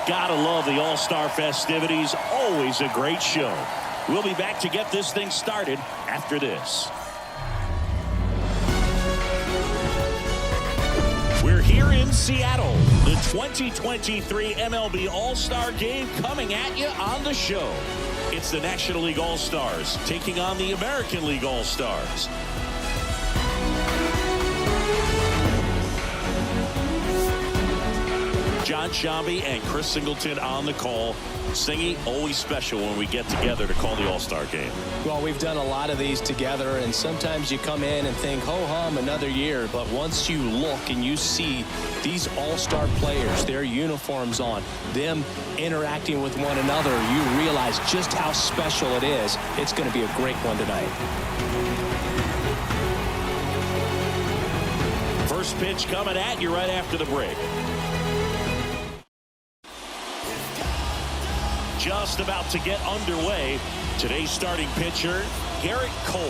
Gotta love the All-Star festivities. Always a great show. We'll be back to get this thing started after this. We're here in Seattle. The 2023 MLB All-Star Game coming at you on the show. It's the National League All-Stars taking on the American League All-Stars. Jon Sciambi and Chris Singleton on the call. Singy, always special when we get together to call the All-Star Game. Well, we've done a lot of these together, and sometimes you come in and think, ho-hum, another year. But once you look and you see these All-Star players, their uniforms on, them interacting with one another, you realize just how special it is. It's going to be a great one tonight. First pitch coming at you right after the break. Just about to get underway. Today's starting pitcher, Gerrit Cole.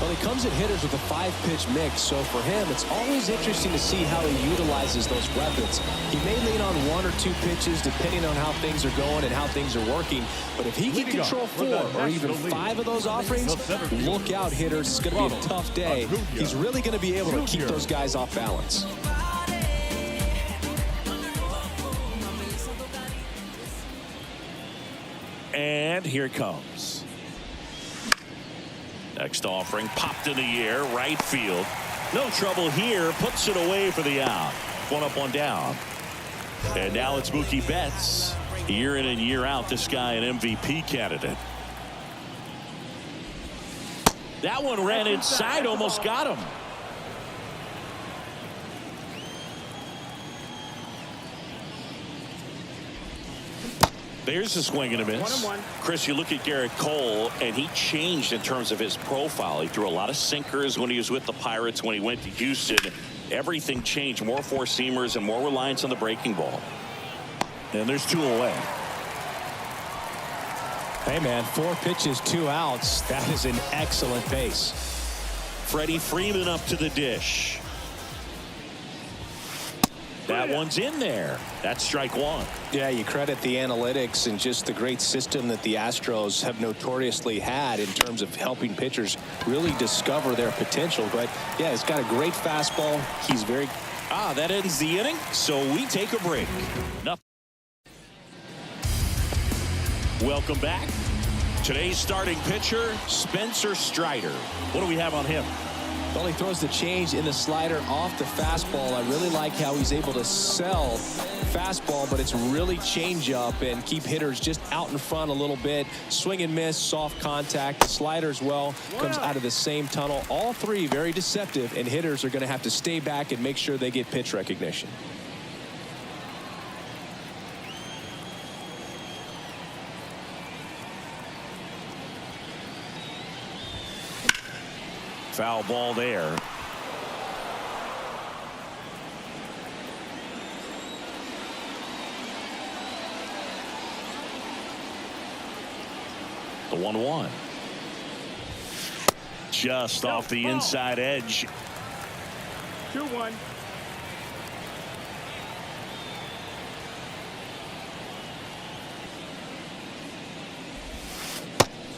Well, he comes at hitters with a 5-pitch mix, so for him, it's always interesting to see how he utilizes those weapons. He may lean on 1 or 2 pitches depending on how things are going and how things are working, but if he can control 4 or even 5 of those offerings, look out, hitters. It's going to be a tough day. He's really going to be able to keep those guys off balance. And here it comes. Next offering popped in the air, right field. No trouble here, puts it away for the out. 1 up, 1 down. And now it's Mookie Betts. Year in and year out, this guy an MVP candidate. That one ran inside, almost got him. There's a swing and a miss. 1-1. Chris, you look at Gerrit Cole, and he changed in terms of his profile. He threw a lot of sinkers when he was with the Pirates. When he went to Houston, everything changed. More four-seamers and more reliance on the breaking ball. And there's 2 away. Hey, man, 4 pitches, 2 outs. That is an excellent pace. Freddie Freeman up to the dish. That one's in there. That's strike 1. Yeah, you credit the analytics and just the great system that the Astros have notoriously had in terms of helping pitchers really discover their potential. But, yeah, he's got a great fastball. He's very... That ends the inning, so we take a break. Nothing. Welcome back. Today's starting pitcher, Spencer Strider. What do we have on him? Well, he throws the change in the slider off the fastball. I really like how he's able to sell fastball, but it's really change up and keep hitters just out in front a little bit. Swing and miss, soft contact. The slider as well comes out of the same tunnel. All 3 very deceptive, and hitters are going to have to stay back and make sure they get pitch recognition. Foul ball there. The 1-1. Just off the inside edge. 2-1.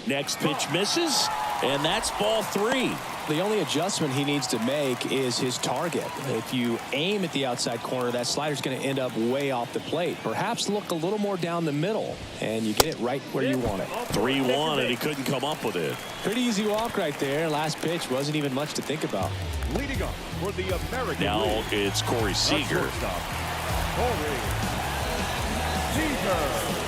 Next pitch misses, and that's ball 3. The only adjustment he needs to make is his target. If you aim at the outside corner, that slider's going to end up way off the plate. Perhaps look a little more down the middle, and you get it right where you want it. 3-1, and he couldn't come up with it. Pretty easy walk right there. Last pitch wasn't even much to think about. Leading up for the American Now League. it's Corey Seager. Corey Seager.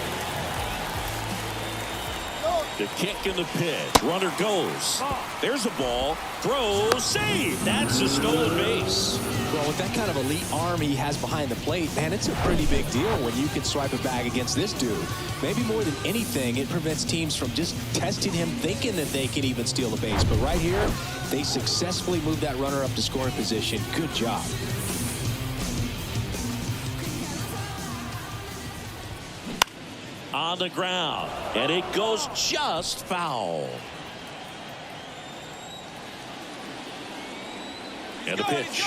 The kick and the pitch. Runner goes. There's a ball. Throws. Save. That's a stolen base. Well, with that kind of elite arm he has behind the plate, man, it's a pretty big deal when you can swipe a bag against this dude. Maybe more than anything, it prevents teams from just testing him, thinking that they can even steal a base. But right here, they successfully moved that runner up to scoring position. Good job. On the ground, and it goes just foul. And the pitch.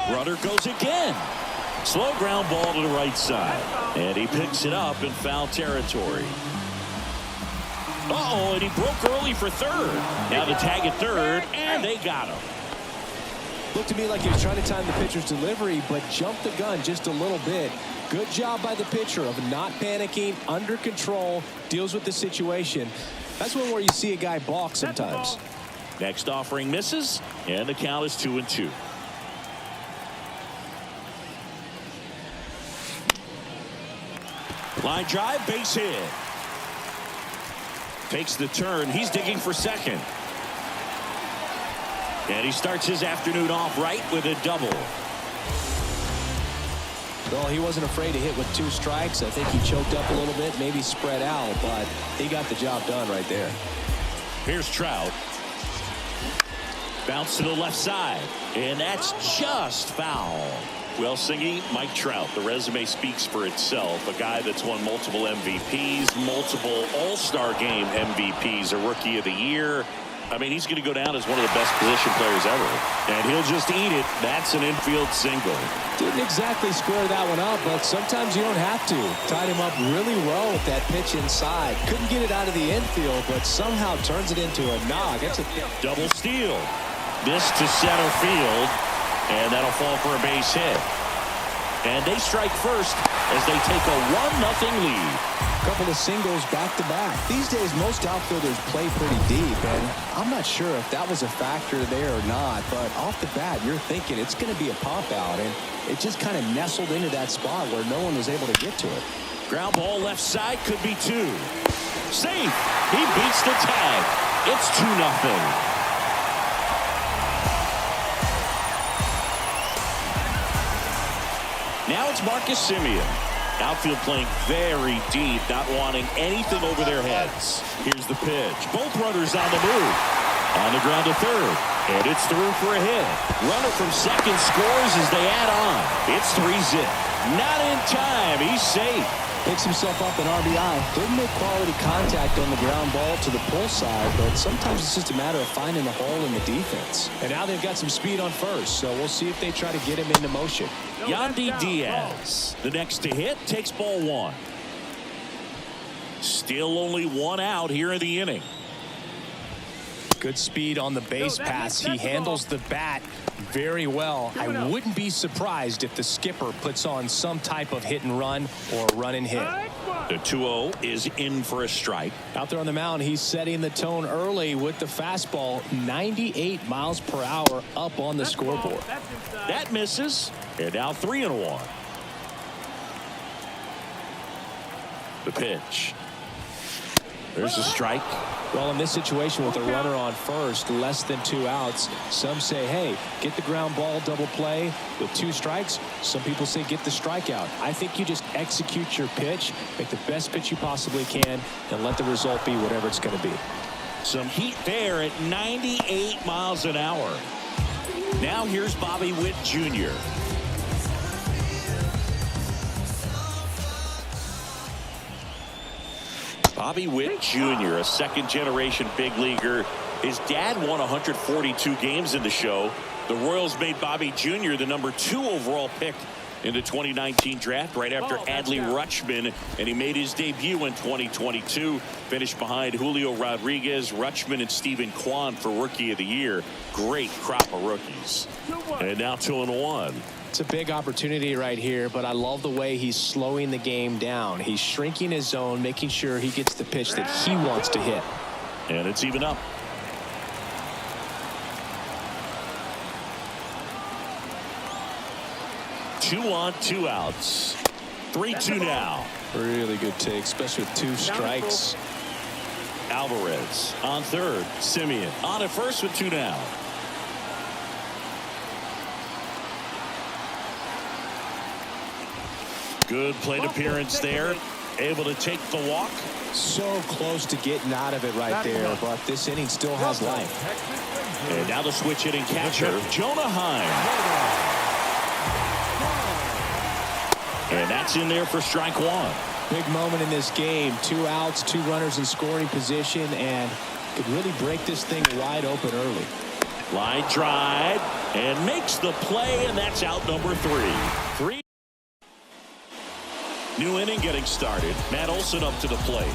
Runner goes again. Slow ground ball to the right side. And he picks it up in foul territory. Uh-oh, and he broke early for third. Now the tag at third, and they got him. Looked to me like he was trying to time the pitcher's delivery, but jumped the gun just a little bit. Good job by the pitcher of not panicking, under control, deals with the situation. That's one where you see a guy balk sometimes. Next offering misses, and the count is 2-2. Line drive, base hit. Takes the turn. He's digging for second. And he starts his afternoon off right with a double. Well, he wasn't afraid to hit with 2 strikes. I think he choked up a little bit, maybe spread out, but he got the job done right there. Here's Trout. Bounce to the left side, and that's just foul. Well, Singy, Mike Trout, the resume speaks for itself. A guy that's won multiple MVPs, multiple All-Star Game MVPs, a Rookie of the Year. I mean, he's going to go down as one of the best position players ever. And he'll just eat it. That's an infield single. Didn't exactly square that one up, but sometimes you don't have to. Tied him up really well with that pitch inside. Couldn't get it out of the infield, but somehow turns it into a knock. That's a double steal. This to center field, and that'll fall for a base hit. And they strike first as they take a 1-0 lead. Couple of singles back-to-back. These days, most outfielders play pretty deep, and I'm not sure if that was a factor there or not, but off the bat, you're thinking it's going to be a pop-out, and it just kind of nestled into that spot where no one was able to get to it. Ground ball left side, could be 2. Safe. He beats the tag. It's 2-0. Now it's Marcus Semien. Outfield playing very deep, not wanting anything over their heads. Here's the pitch. Both runners on the move. On the ground to third. And it's through for a hit. Runner from second scores as they add on. It's 3-zip. Not in time. He's safe. Picks himself up an RBI. Didn't make quality contact on the ground ball to the pull side, but sometimes it's just a matter of finding the hole in the defense. And now they've got some speed on first, so we'll see if they try to get him into motion. Yandy Diaz, the next to hit, takes ball 1. Still only 1 out here in the inning. Good speed on the base pass. He handles the bat very well. I wouldn't be surprised if the skipper puts on some type of hit and run or run and hit. The 2-0 is in for a strike. Out there on the mound, he's setting the tone early with the fastball. 98 miles per hour up on the scoreboard. That misses. And now 3-1. The pitch. There's a strike. Well, in this situation with a runner on first, less than 2 outs, some say, hey, get the ground ball double play with 2 strikes. Some people say get the strikeout. I think you just execute your pitch, make the best pitch you possibly can, and let the result be whatever it's going to be. Some heat there at 98 miles an hour. Now here's Bobby Witt Jr. Bobby Witt Jr., a second-generation big leaguer. His dad won 142 games in the show. The Royals made Bobby Jr. the number 2 overall pick in the 2019 draft right after Adley Rutschman, and he made his debut in 2022. Finished behind Julio Rodriguez, Rutschman, and Stephen Kwan for Rookie of the Year. Great crop of rookies. And now 2-1. It's a big opportunity right here, but I love the way he's slowing the game down. He's shrinking his zone, making sure he gets the pitch that he wants to hit. And it's even up. Two on, 2 outs. 3-2 now. Really good take, especially with 2 strikes. Alvarez on third. Semien on at first with 2 down. Good plate appearance there. Able to take the walk. So close to getting out of it right there, but this inning still has life. And now the switch hitting catcher, Jonah Heim. And that's in there for strike 1. Big moment in this game. 2 outs, 2 runners in scoring position, and could really break this thing wide open early. Line drive and makes the play, and that's out number 3. New inning getting started. Matt Olson up to the plate.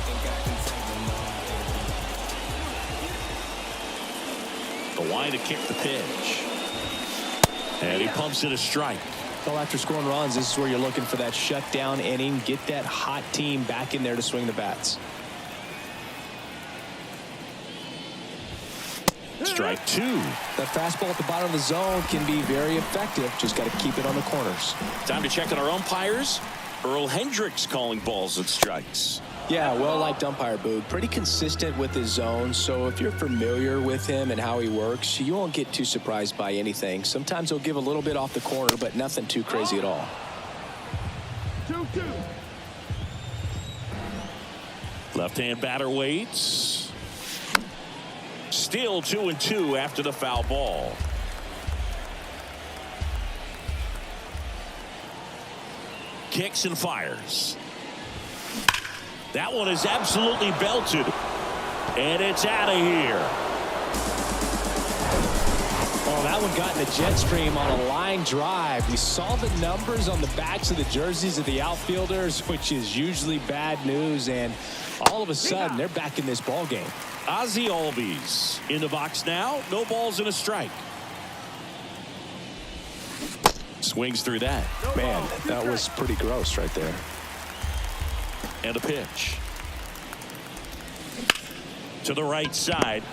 The wind to kick the pitch. And he pumps in a strike. Well, after scoring runs, this is where you're looking for that shutdown inning. Get that hot team back in there to swing the bats. Strike two. That fastball at the bottom of the zone can be very effective. Just got to keep it on the corners. Time to check on our umpires. Earl Hendricks calling balls and strikes. Yeah, well-liked umpire, Boog. Pretty consistent with his zone, so if you're familiar with him and how he works, you won't get too surprised by anything. Sometimes he'll give a little bit off the corner, but nothing too crazy at all. 2-2. Left-hand batter waits. Still 2-2 after the foul ball. Kicks and fires. That one is absolutely belted. And it's out of here. Oh, that one got in the jet stream on a line drive. We saw the numbers on the backs of the jerseys of the outfielders, which is usually bad news. And all of a sudden, they're back in this ball game. Ozzie Albies in the box now. No balls and a strike. Swings through that. Man, that was pretty gross right there. And a pitch. To the right side.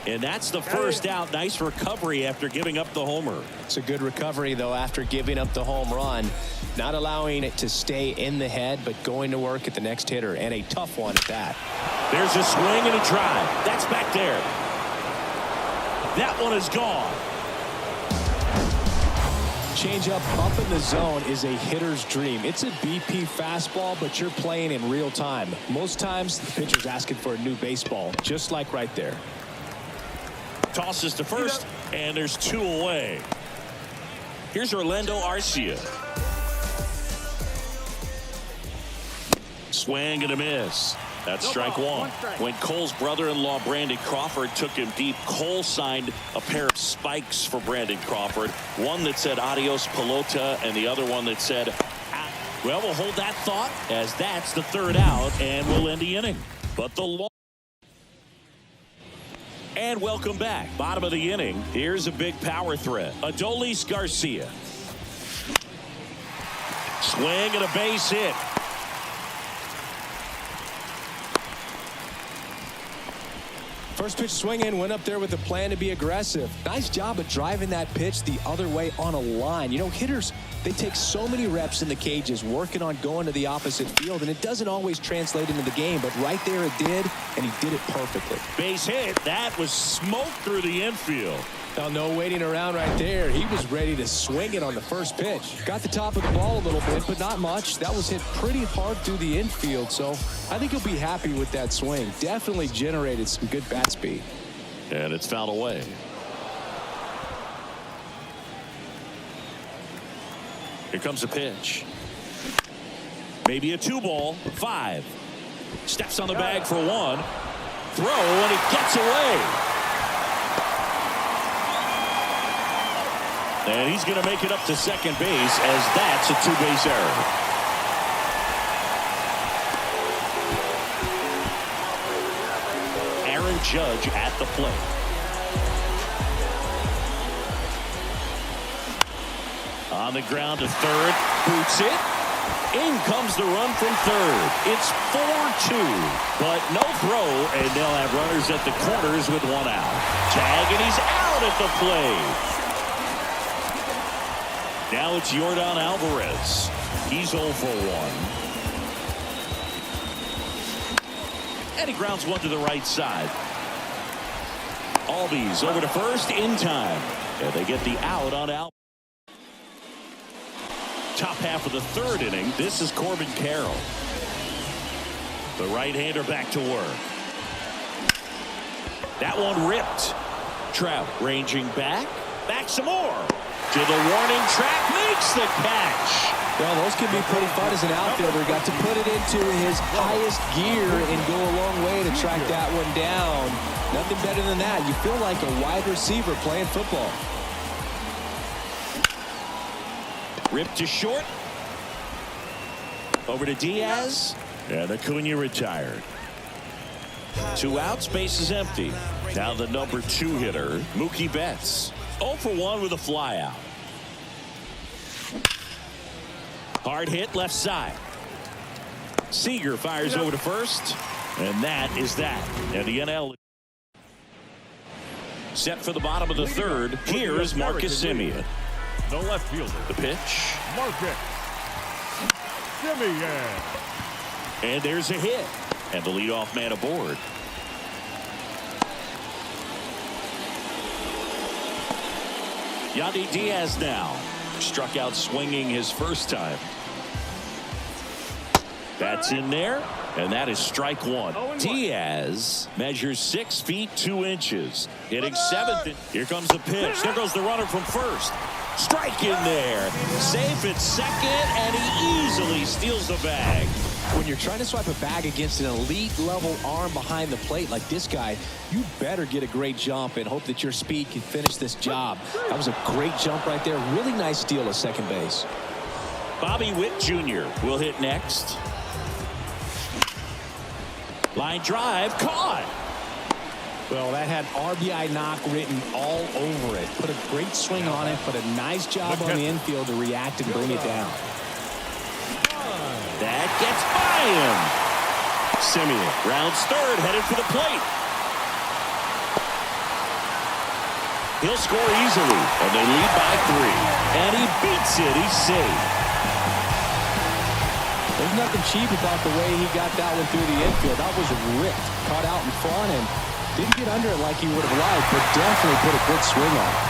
And that's the first out. Nice recovery after giving up the homer. It's a good recovery, though, after giving up the home run. Not allowing it to stay in the head, but going to work at the next hitter. And a tough one at that. There's a swing and a drive. That's back there. That one is gone. Changeup up in the zone is a hitter's dream. It's a BP fastball, but you're playing in real time. Most times, the pitcher's asking for a new baseball, just like right there. Tosses to first, and there's two away. Here's Orlando Arcia. Swing and a miss. That's strike one. When Cole's brother-in-law Brandon Crawford took him deep, Cole signed a pair of spikes for Brandon Crawford. One that said adios pelota and the other one that said, ah. Well, we'll hold that thought as that's the third out and we'll end the inning. But the and welcome back. Bottom of the inning. Here's a big power threat. Adolis Garcia. Swing and a base hit. First pitch swinging, went up there with a plan to be aggressive. Nice job of driving that pitch the other way on a line. You know, hitters, they take so many reps in the cages working on going to the opposite field, and it doesn't always translate into the game, but right there it did, and he did it perfectly. Base hit. That was smoked through the infield. Now, no waiting around right there. He was ready to swing it on the first pitch. Got the top of the ball a little bit, but not much. That was hit pretty hard through the infield, so I think he'll be happy with that swing. Definitely generated some good bat speed. And it's fouled away. Here comes a pitch. Maybe a 2-ball. 5. Steps on the bag for 1. Throw, and he gets away. And he's going to make it up to second base as that's a 2-base error. Aaron Judge at the plate. On the ground to third. Boots it. In comes the run from third. It's 4-2. But no throw, and they'll have runners at the corners with 1 out. Tag, and he's out at the plate. Now it's Yordan Alvarez. He's 0 for 1. And he grounds one to the right side. Albies over to first in time. And they get the out on Al. Top half of the third inning. This is Corbin Carroll. The right-hander back to work. That one ripped. Trout ranging back. Back some more. To the warning track, makes the catch. Well, those can be pretty fun as an outfielder. Got to put it into his highest gear and go a long way to track that one down. Nothing better than that. You feel like a wide receiver playing football. Ripped to short. Over to Diaz. And Acuna retired. 2 outs, base is empty. Now the number 2 hitter, Mookie Betts. 0 for 1 with a flyout. Hard hit left side. Seager fires over to first. And that is that. And the NL set for the bottom of the 3rd. Here is Marcus Semien. The left fielder. The pitch. Marcus Semien. And there's a hit. And the leadoff man aboard. Yandy Diaz now. Struck out swinging his first time. That's in there. And that is strike 1. Diaz measures 6 feet 2 inches. Hitting 7th. Here comes the pitch. There goes the runner from first. Strike in there. Safe at second. And he easily steals the bag. When you're trying to swipe a bag against an elite level arm behind the plate like this guy, you better get a great jump and hope that your speed can finish this job. That was a great jump right there. Really nice steal at second base. Bobby Witt Jr. will hit next. Line drive caught. Well, that had RBI knock written all over it. Put a great swing on it, but a nice job on the infield to react and bring it down. That gets by him. Semien rounds 3rd, headed for the plate. He'll score easily, and they lead by 3. And he beats it. He's safe. There's nothing cheap about the way he got that one through the infield. That was ripped, caught out in front, and didn't get under it like he would have liked, but definitely put a good swing on it.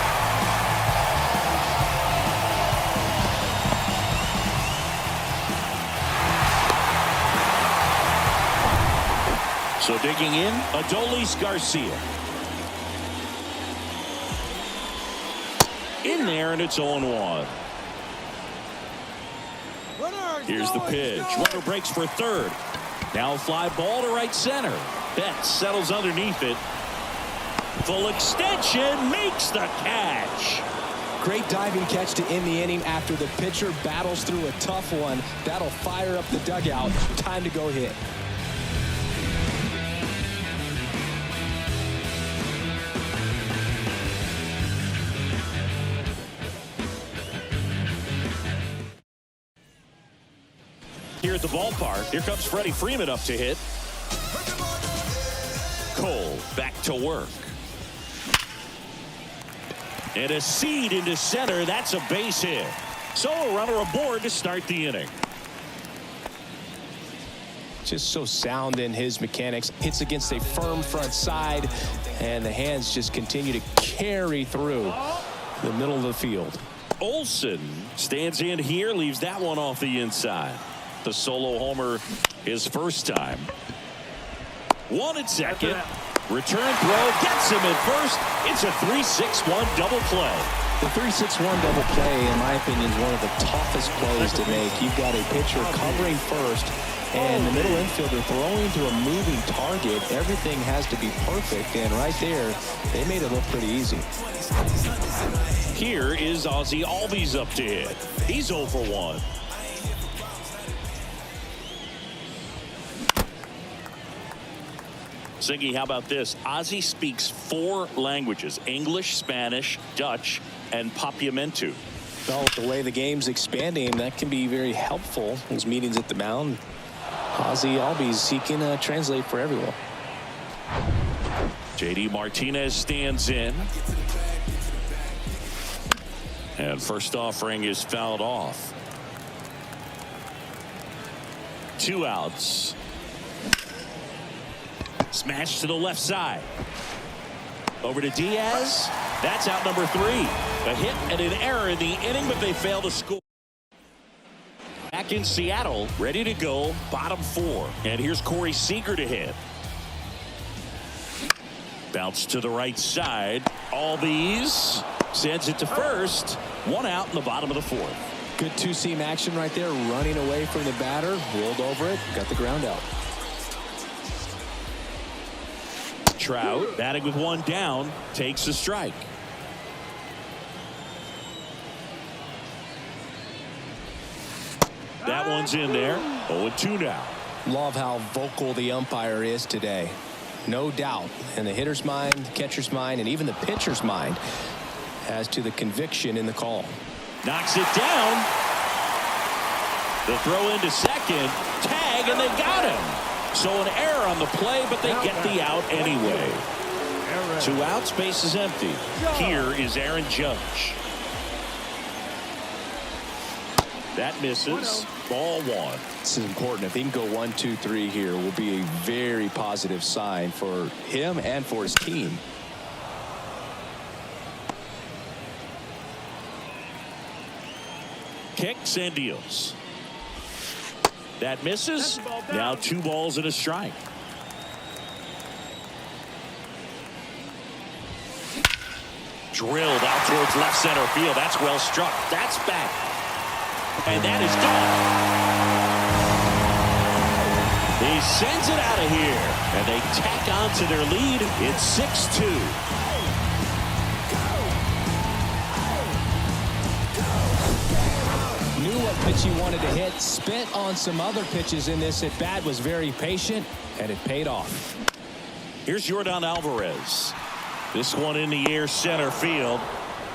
So digging in, Adolis Garcia. In there, and it's 0-1. Here's the pitch. Runner breaks for 3rd. Now a fly ball to right center. Betts settles underneath it. Full extension, makes the catch. Great diving catch to end the inning after the pitcher battles through a tough one. That'll fire up the dugout. Time to go hit. Here at the ballpark, here comes Freddie Freeman up to hit. Cole back to work. And a seed into center. That's a base hit. So a runner aboard to start the inning. Just so sound in his mechanics. Hits against a firm front side, and the hands just continue to carry through the middle of the field. Olsen stands in here, leaves that one off the inside. The solo homer his first time. 1 at second. Return throw gets him at first. It's a 3-6-1 double play. The 3-6-1 double play, in my opinion, is one of the toughest plays to make. You've got a pitcher covering first, and the middle infielder throwing to a moving target. Everything has to be perfect, and right there, they made it look pretty easy. Here is Ozzie Albies up to hit. He's 0 for 1. Siggy, how about this? Ozzie speaks 4 languages: English, Spanish, Dutch, and Papiamentu. Well, the way the game's expanding, that can be very helpful. Those meetings at the mound, Ozzie Albies, he can translate for everyone. JD Martinez stands in. And first offering is fouled off. 2 outs. Smash to the left side. Over to Diaz. That's out number 3. A hit and an error in the inning, but they fail to score. Back in Seattle, ready to go, bottom 4. And here's Corey Seager to hit. Bounce to the right side. Albies sends it to first. 1 out in the bottom of the 4th. Good two-seam action right there, running away from the batter, rolled over it, got the ground out. Trout batting with 1 down, takes a strike. That one's in there. 0-2 now. Love how vocal the umpire is today. No doubt in the hitter's mind, the catcher's mind, and even the pitcher's mind as to the conviction in the call. Knocks it down. The throw into second. Tag, and they got him. So an error on the play, but they get the out anyway. 2 outs, base is empty. Here is Aaron Judge. That misses. Ball 1. This is important. If he can go 1, 2, 3 here, will be a very positive sign for him and for his team. Kicks and deals. That misses. Now 2 balls and a strike. Drilled out towards left center field. That's well struck. That's back. And that is gone. He sends it out of here. And they tack on to their lead. It's 6-2. Knew what pitch he wanted to hit. Spent on some other pitches in this at bat. Was very patient. And it paid off. Here's Jordan Alvarez. This one in the air center field.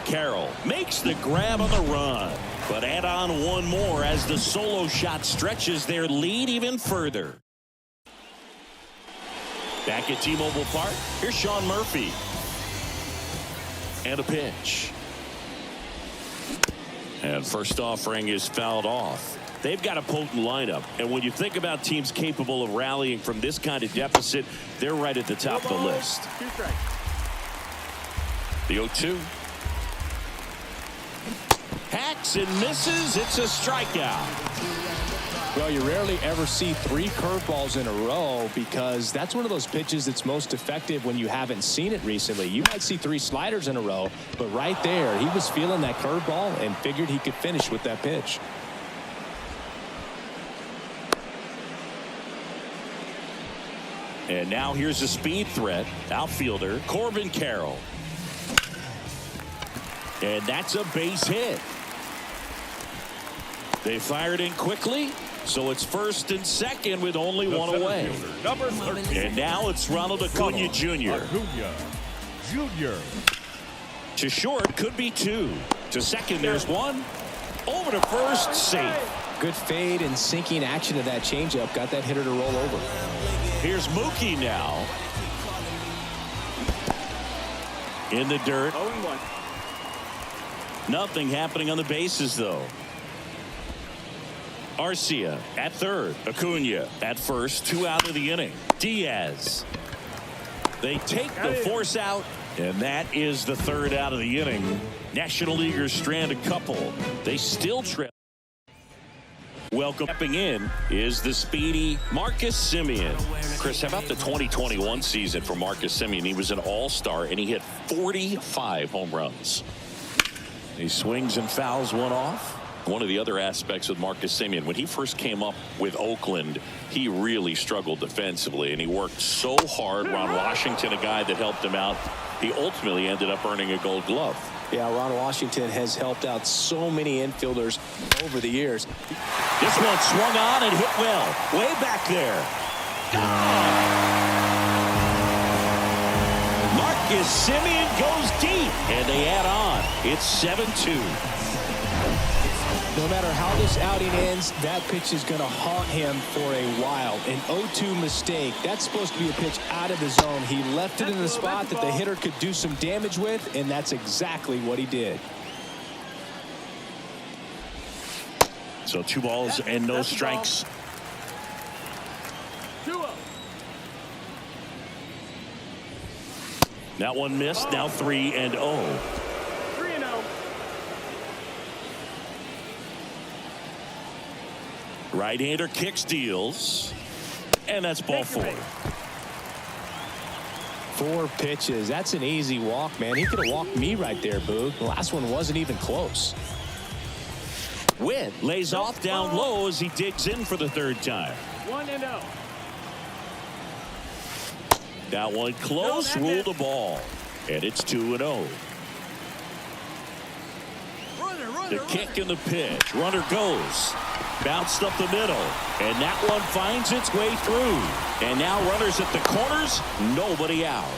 Carroll makes the grab on the run. But add on one more as the solo shot stretches their lead even further. Back at T-Mobile Park, here's Sean Murphy. And a pitch. And first offering is fouled off. They've got a potent lineup. And when you think about teams capable of rallying from this kind of deficit, they're right at the top of the list. The 0-2. Hacks and misses. It's a strikeout. Well, you rarely ever see 3 curveballs in a row because that's one of those pitches that's most effective when you haven't seen it recently. You might see 3 sliders in a row, but right there, he was feeling that curveball and figured he could finish with that pitch. And now here's a speed threat. Outfielder Corbin Carroll. And that's a base hit. They fired in quickly, so it's first and second with only one away. And now it's Ronald Acuna Jr. To short, could be 2. To second, there's 1. Over to first, safe. Good fade and sinking action of that changeup got that hitter to roll over. Here's Mookie now. In the dirt. 0-1. Nothing happening on the bases, though. Arcia at third. Acuna at first. 2 out of the inning. Diaz. They take the force out, and that is the 3rd out of the inning. National Leaguers strand a couple. They still trail. Welcome. Stepping in is the speedy Marcus Semien. Chris, how about the 2021 season for Marcus Semien? He was an all-star, and he hit 45 home runs. He swings and fouls one off. One of the other aspects with Marcus Semien, when he first came up with Oakland, he really struggled defensively, and he worked so hard. Ron Washington, a guy that helped him out, he ultimately ended up earning a Gold Glove. Yeah, Ron Washington has helped out so many infielders over the years. This one swung on and hit well. Way back there. Marcus Semien goes deep, and they add on. It's 7-2. No matter how this outing ends, that pitch is going to haunt him for a while. An 0-2 mistake. That's supposed to be a pitch out of the zone. He left it in the spot that the hitter could do some damage with, and that's exactly what he did. So 2 balls and no strikes. 2-0. That one missed. Now 3-0. 3-0. Right-hander kicks, deals, and that's ball 4. 4 pitches. That's an easy walk, man. He could have walked me right there, Boog. The last one wasn't even close. Witt lays off down low as he digs in for the 3rd time. 1-0. That one close, ruled a ball, and it's 2-0. The kick and the pitch. Runner goes. Bounced up the middle, and that one finds its way through. And now runners at the corners, nobody out.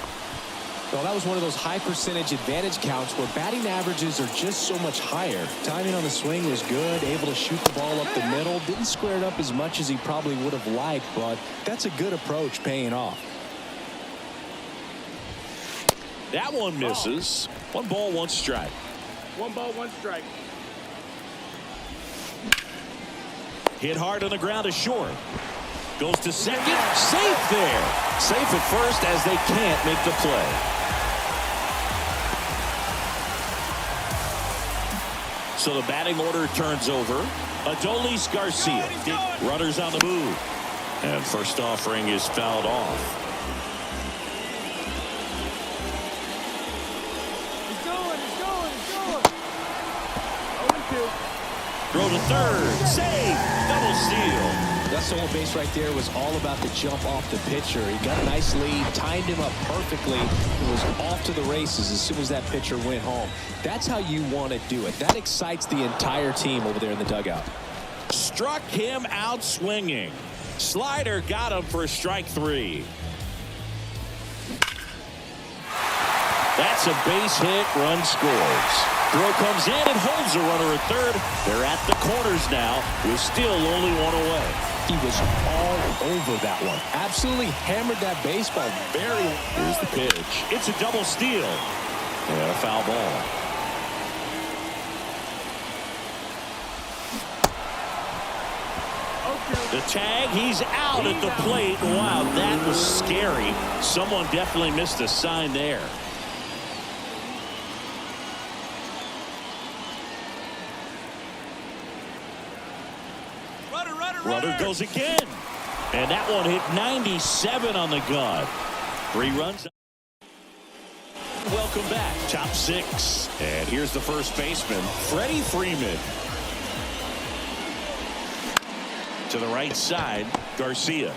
Well, that was one of those high percentage advantage counts where batting averages are just so much higher. Timing on the swing was good, able to shoot the ball up the middle. Didn't square it up as much as he probably would have liked, but that's a good approach paying off. That one misses. 1 ball, 1 strike. 1 ball, 1 strike. Hit hard on the ground to short. Goes to second. Safe there. Safe at first as they can't make the play. So the batting order turns over. Adolis Garcia. Runners on the move. And first offering is fouled off. He's going. 0-2. Throw to third. Save. Double steal. That solo base right there was all about the jump off the pitcher. He got a nice lead, timed him up perfectly, and was off to the races as soon as that pitcher went home. That's how you want to do it. That excites the entire team over there in the dugout. Struck him out swinging. Slider got him for strike 3. That's a base hit. Run scores. Throw comes in and holds a runner at third. They're at the corners now with still only 1 away. He was all over that one. Absolutely hammered that baseball very. Here's the pitch. It's a double steal. And a foul ball. The tag, he's out at the plate. Wow, that was scary. Someone definitely missed a sign there. Runner goes again. And that one hit 97 on the gun. 3 runs. Welcome back. Top 6. And here's the first baseman, Freddie Freeman. To the right side, Garcia.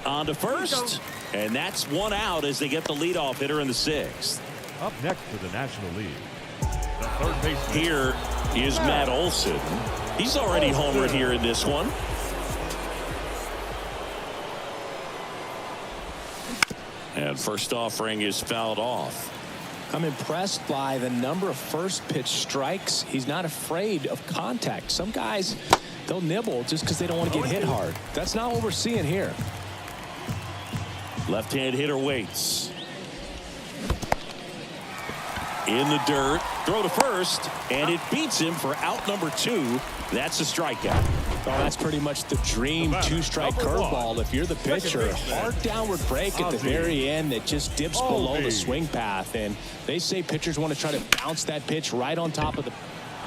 On to first. And that's 1 out as they get the leadoff hitter in the 6th. Up next to the National League, the third baseman. Here is Matt Olson. He's already homered here in this one. And first offering is fouled off. I'm impressed by the number of first pitch strikes. He's not afraid of contact. Some guys, they'll nibble just because they don't want to get hit hard. That's not what we're seeing here. Left-hand hitter waits. In the dirt. Throw to first. And it beats him for out number 2. That's a strikeout. Well, that's pretty much the dream 2-strike curveball. If you're the pitcher, hard downward break at the very end that just dips below the swing path. And they say pitchers want to try to bounce that pitch right on top of the.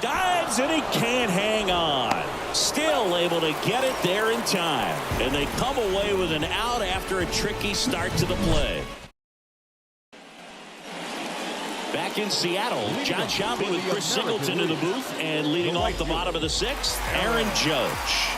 Dives and he can't hang on. Still able to get it there in time. And they come away with an out after a tricky start to the play. Back in Seattle, John Shelby with Chris Singleton in the booth, and leading off the bottom of the 6th, Aaron Judge.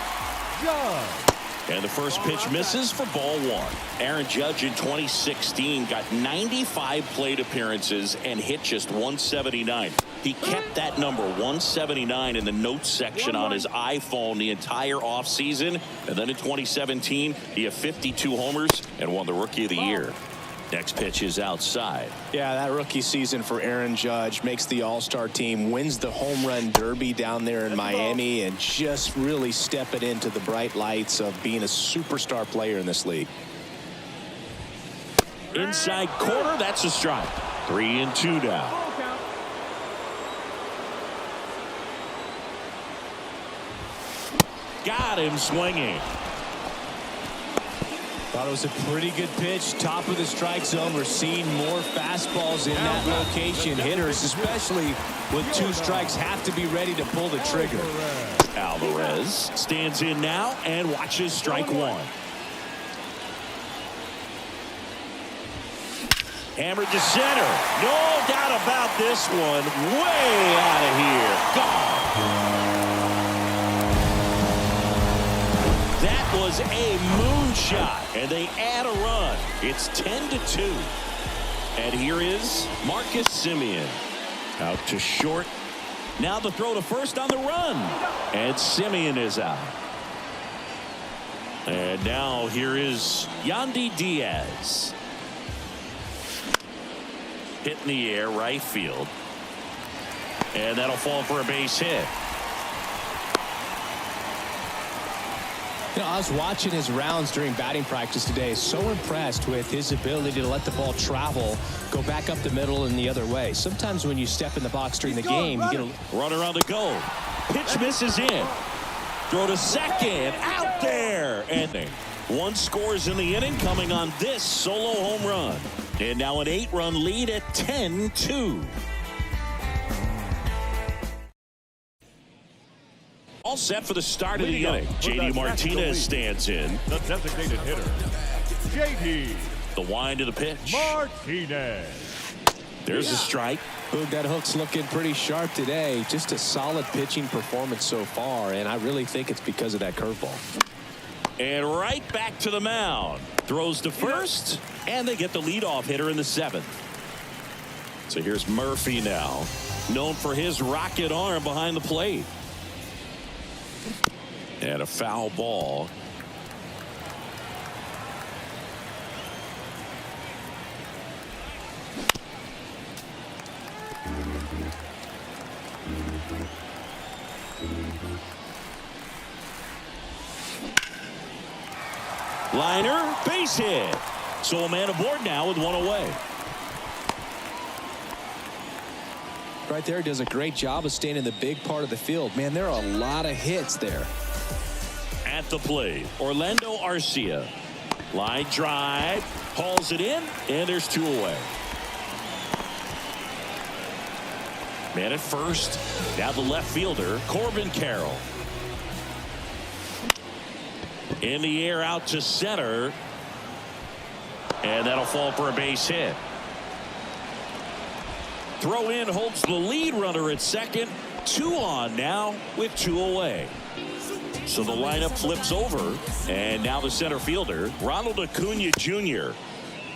And the first pitch misses for ball 1. Aaron Judge in 2016 got 95 plate appearances and hit just 179. He kept that number 179 in the notes section on his iPhone the entire offseason. And then in 2017, he had 52 homers and won the Rookie of the Year. Next pitch is outside. Yeah, that rookie season for Aaron Judge makes the All-Star team, wins the home run derby down there in Miami, and just really step it into the bright lights of being a superstar player in this league. Inside corner, that's a strike. 3-2 now. Got him swinging. Thought it was a pretty good pitch. Top of the strike zone. We're seeing more fastballs in that location. Hitters, especially with 2 strikes, have to be ready to pull the trigger. Alvarez stands in now and watches strike 1. Hammered to center. No doubt about this one. Way out of here. Gone. That was a moonshot, and they add a run. It's 10-2. And here is Marcus Semien. Out to short. Now the throw to first on the run. And Simeon is out. And now here is Yandy Diaz. Hit in the air, right field. And that'll fall for a base hit. You know, I was watching his rounds during batting practice today. So impressed with his ability to let the ball travel, go back up the middle and the other way. Sometimes when you step in the box during the game, you get a runner on the go. Pitch misses in. Throw to second. Out there. And one scores in the inning coming on this solo home run. And now an 8-run lead at 10-2. All set for the start of the inning. JD Martinez stands in. The designated hitter, JD. The wind to the pitch. Martinez. There's a strike. Boog, that hook's looking pretty sharp today. Just a solid pitching performance so far, and I really think it's because of that curveball. And right back to the mound. Throws to first, and they get the leadoff hitter in the 7th. So here's Murphy now, known for his rocket arm behind the plate. And a foul ball. Liner, base hit. So a man aboard now with one away. Right there, does a great job of staying in the big part of the field. Man, there are a lot of hits there. At the plate, Orlando Arcia. Line drive, hauls it in, and there's 2 away. Man at first, now the left fielder, Corbin Carroll. In the air out to center. And that'll fall for a base hit. Throw in holds the lead runner at second. 2 on now with 2 away. So the lineup flips over. And now the center fielder, Ronald Acuna Jr.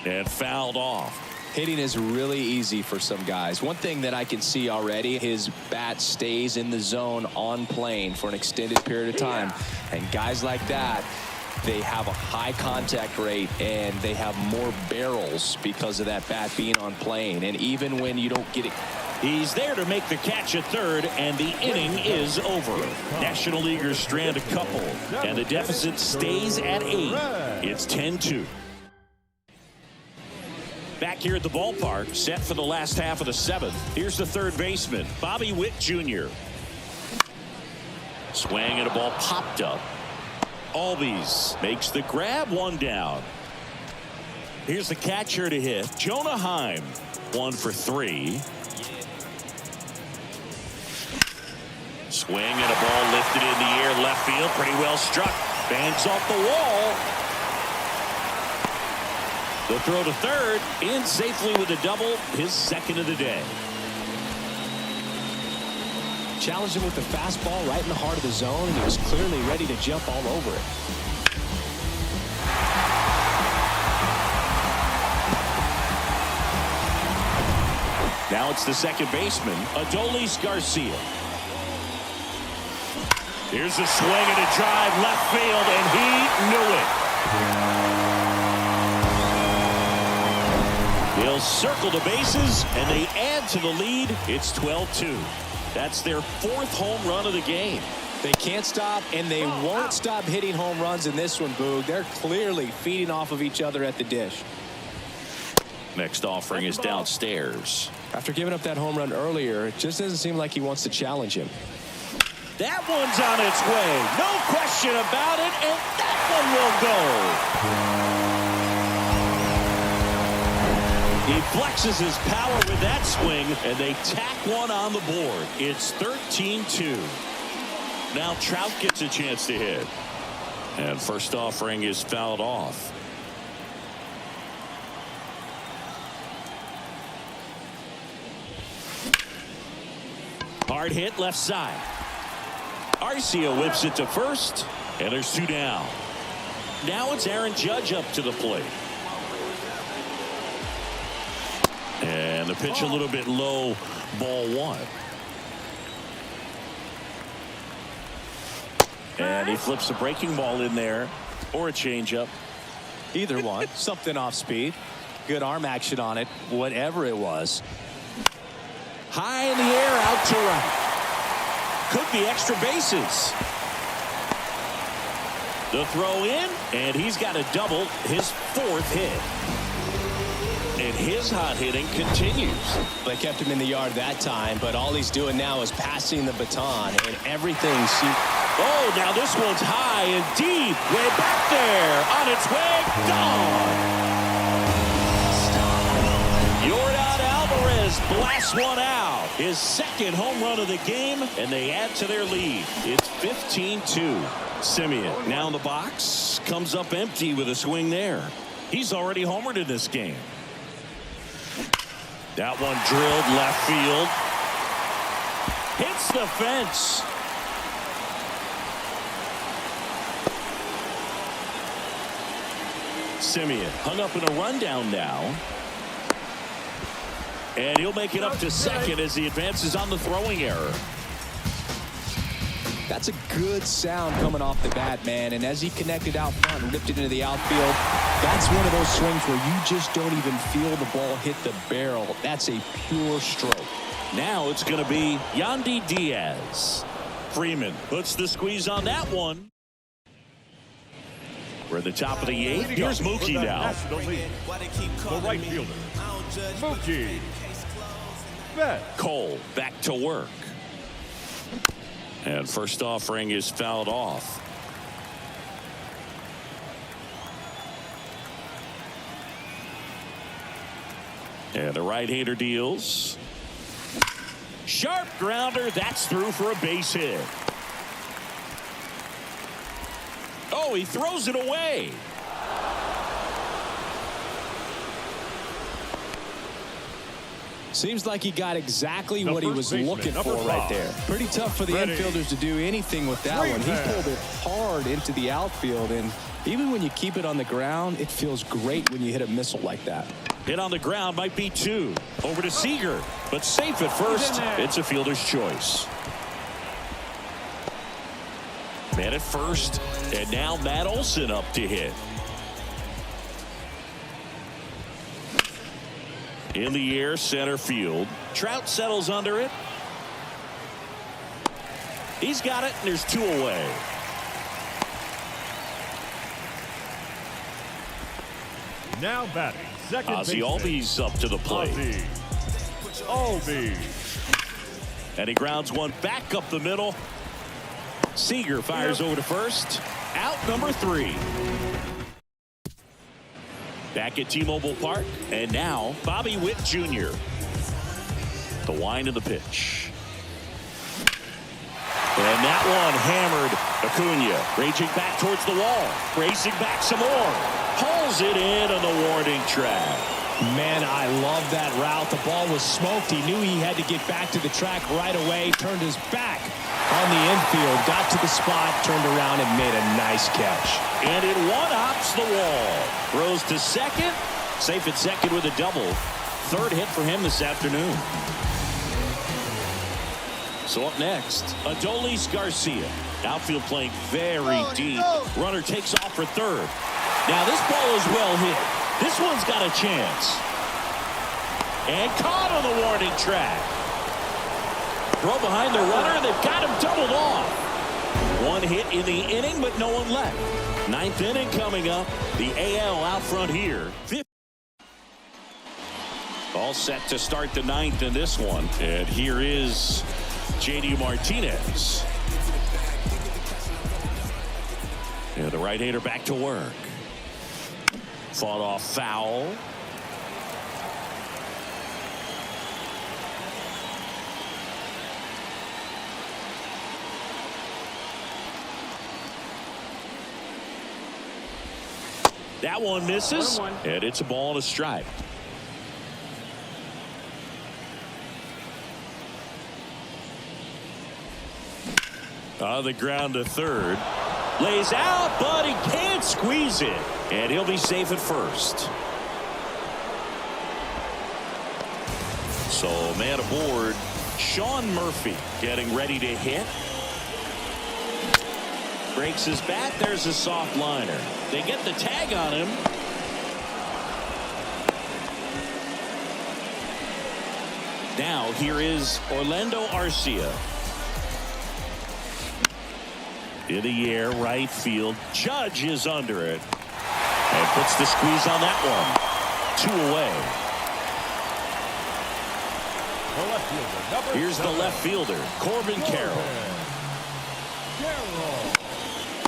And fouled off. Hitting is really easy for some guys. One thing that I can see already, his bat stays in the zone on plane for an extended period of time. And guys like that, they have a high contact rate and they have more barrels because of that bat being on plane. And even when you don't get it. He's there to make the catch at third, and the inning is over. National Leaguers strand a couple, and the deficit stays at 8. It's 10-2. Back here at the ballpark, set for the last half of the 7th. Here's the third baseman, Bobby Witt Jr. Swing and a ball popped up. Albies makes the grab, 1 down. Here's the catcher to hit, Jonah Heim, 1 for 3. Swing and a ball lifted in the air, left field, pretty well struck. Bangs off the wall. The throw to third, in safely with a double, his 2nd of the day. Challenged him with the fastball right in the heart of the zone, and he was clearly ready to jump all over it. Now it's the second baseman, Adolis Garcia. Here's a swing and a drive left field, and he knew it. They'll circle the bases, and they add to the lead. It's 12-2. That's their 4th home run of the game. They can't stop, and they won't stop hitting home runs in this one, Boog. They're clearly feeding off of each other at the dish. Next offering is downstairs. After giving up that home run earlier, it just doesn't seem like he wants to challenge him. That one's on its way. No question about it, and that one will go. He flexes his power with that swing, and they tack one on the board. It's 13-2. Now Trout gets a chance to hit. And first offering is fouled off. Hard hit left side. Arcia whips it to first, and there's 2 down. Now it's Aaron Judge up to the plate. And the pitch a little bit low, ball 1. And he flips a breaking ball in there or a changeup. Either one. Something off speed. Good arm action on it. Whatever it was. High in the air, out to right. Could be extra bases. The throw in, and he's got a double, his 4th hit. And his hot hitting continues. They kept him in the yard that time, but all he's doing now is passing the baton, and everything seems... Oh, now this one's high and deep. Way back there. On its way. Gone. Yordan Alvarez blasts one out. His 2nd home run of the game, and they add to their lead. It's 15-2. Semien now in the box. Comes up empty with a swing there. He's already homered in this game. That one drilled left field. Hits the fence. Semien hung up in a rundown now. And he'll make it up to 2nd as he advances on the throwing error. That's a good sound coming off the bat, man. And as he connected out front and ripped it into the outfield, that's one of those swings where you just don't even feel the ball hit the barrel. That's a pure stroke. Now it's going to be Yandy Diaz. Freeman puts the squeeze on that one. We're at the top of the 8th. Here's Mookie now. The right fielder, Mookie Betts. Cole back to work. And first offering is fouled off. And the right-hander deals. Sharp grounder. That's through for a base hit. Oh, he throws it away. Seems like he got exactly what he was looking for right there. Pretty tough for the infielders to do anything with that one. He pulled it hard into the outfield, and even when you keep it on the ground, it feels great when you hit a missile like that. Hit on the ground might be 2. Over to Seager, but safe at first. It's a fielder's choice. Man at first, and now Matt Olson up to hit. In the air, center field. Trout settles under it. He's got it, and there's 2 away. Now batting, second Ozzie Albies up to the plate. Albies. And he grounds one back up the middle. Seager fires over to first. Out number 3. Back at T-Mobile Park, and now Bobby Witt Jr. The wind of the pitch. And that one hammered. Acuna raging back towards the wall. Racing back some more. Pulls it in on the warning track. Man, I love that route. The ball was smoked. He knew he had to get back to the track right away. Turned his back on the infield. Got to the spot, turned around, and made a nice catch. And it one-hops the wall. Throws to 2nd. Safe at 2nd with a double. 3rd hit for him this afternoon. So up next, Adolis Garcia. Outfield playing very deep. Runner takes off for 3rd. Now this ball is well hit. This one's got a chance. And caught on the warning track. Throw behind the runner, and they've got him doubled off. 1 hit in the inning, but no one left. 9th inning coming up. The AL out front here. All set to start the 9th in this one. And here is JD Martinez. And the right-hander back to work. Fought off foul. That one misses, and it's a ball and a strike. On the ground to 3rd. Lays out, but he can't squeeze it. And he'll be safe at first. So man aboard, Sean Murphy getting ready to hit. Breaks his bat. There's a soft liner. They get the tag on him. Now here is Orlando Arcia. In the air, right field. Judge is under it. And puts the squeeze on that one. 2 away. The left fielder, number Here's the 7. left fielder, Corbin Carroll.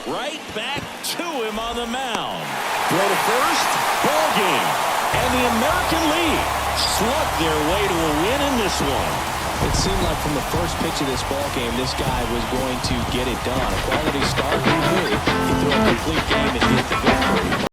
Right back to him on the mound. Throw to first, ball game. And the American League slugged their way to a win in this one. It seemed like from the first pitch of this ball game, this guy was going to get it done. A quality start, he knew. He threw a complete game and get the victory.